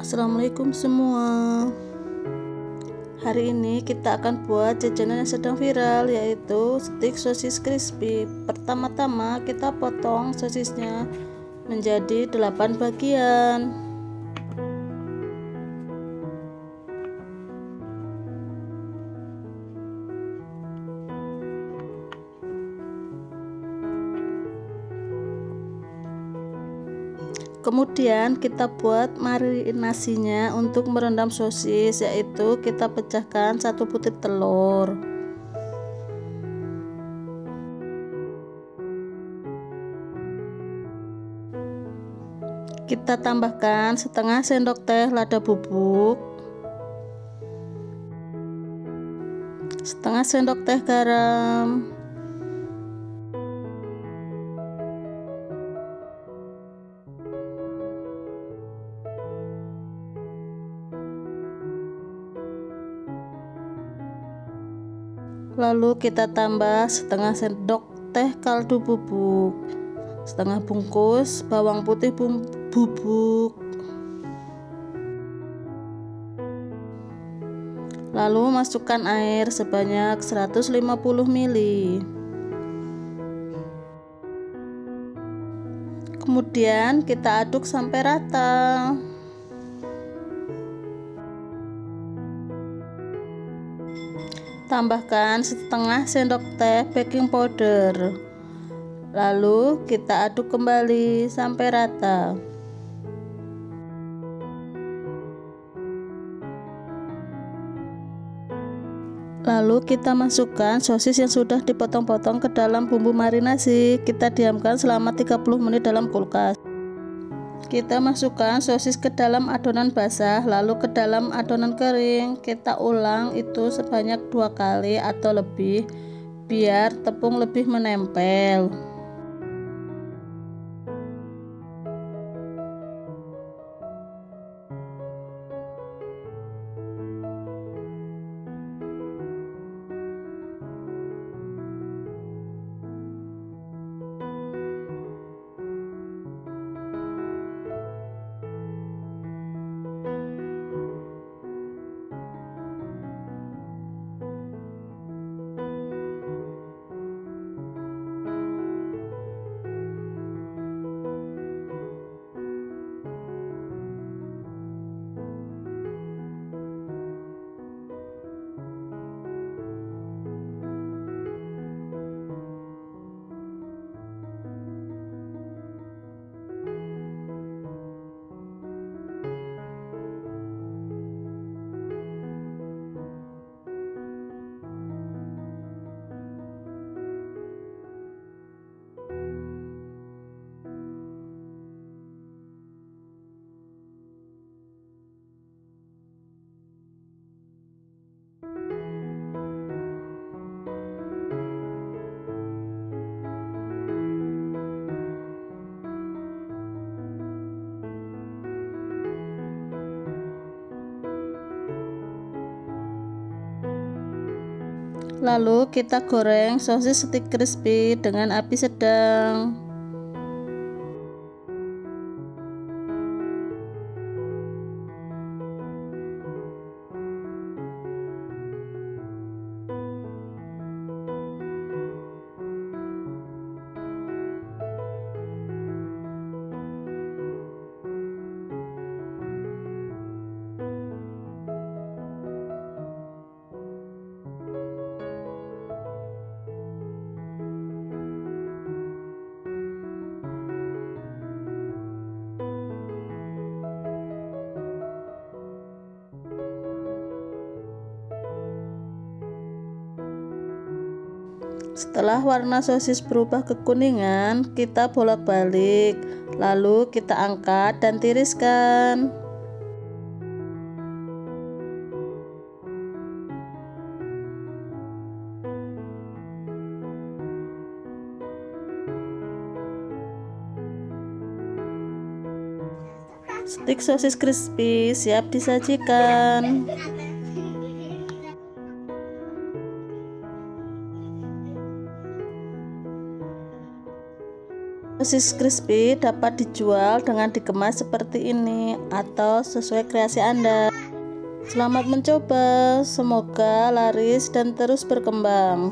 Assalamualaikum semua. Hari ini kita akan buat jajanan yang sedang viral, yaitu stik sosis crispy. Pertama-tama kita potong sosisnya menjadi 8 bagian. Kemudian kita buat marinasinya untuk merendam sosis, yaitu kita pecahkan 1 butir telur. Kita tambahkan setengah sendok teh lada bubuk, setengah sendok teh garam, lalu kita tambah setengah sendok teh kaldu bubuk, setengah bungkus bawang putih bubuk, lalu masukkan air sebanyak 150 ml. Kemudian kita aduk sampai rata. Tambahkan setengah sendok teh baking powder, lalu kita aduk kembali sampai rata. Lalu kita masukkan sosis yang sudah dipotong-potong ke dalam bumbu marinasi. Kita diamkan selama 30 menit dalam kulkas. Kita masukkan sosis ke dalam adonan basah, lalu ke dalam adonan kering. Kita ulang itu sebanyak 2 kali atau lebih, biar tepung lebih menempel. Lalu kita goreng sosis stik crispy dengan api sedang. Setelah warna sosis berubah kekuningan, kita bolak-balik, lalu kita angkat dan tiriskan. Stik sosis crispy siap disajikan. Sosis crispy dapat dijual dengan dikemas seperti ini atau sesuai kreasi Anda. Selamat mencoba, semoga laris dan terus berkembang.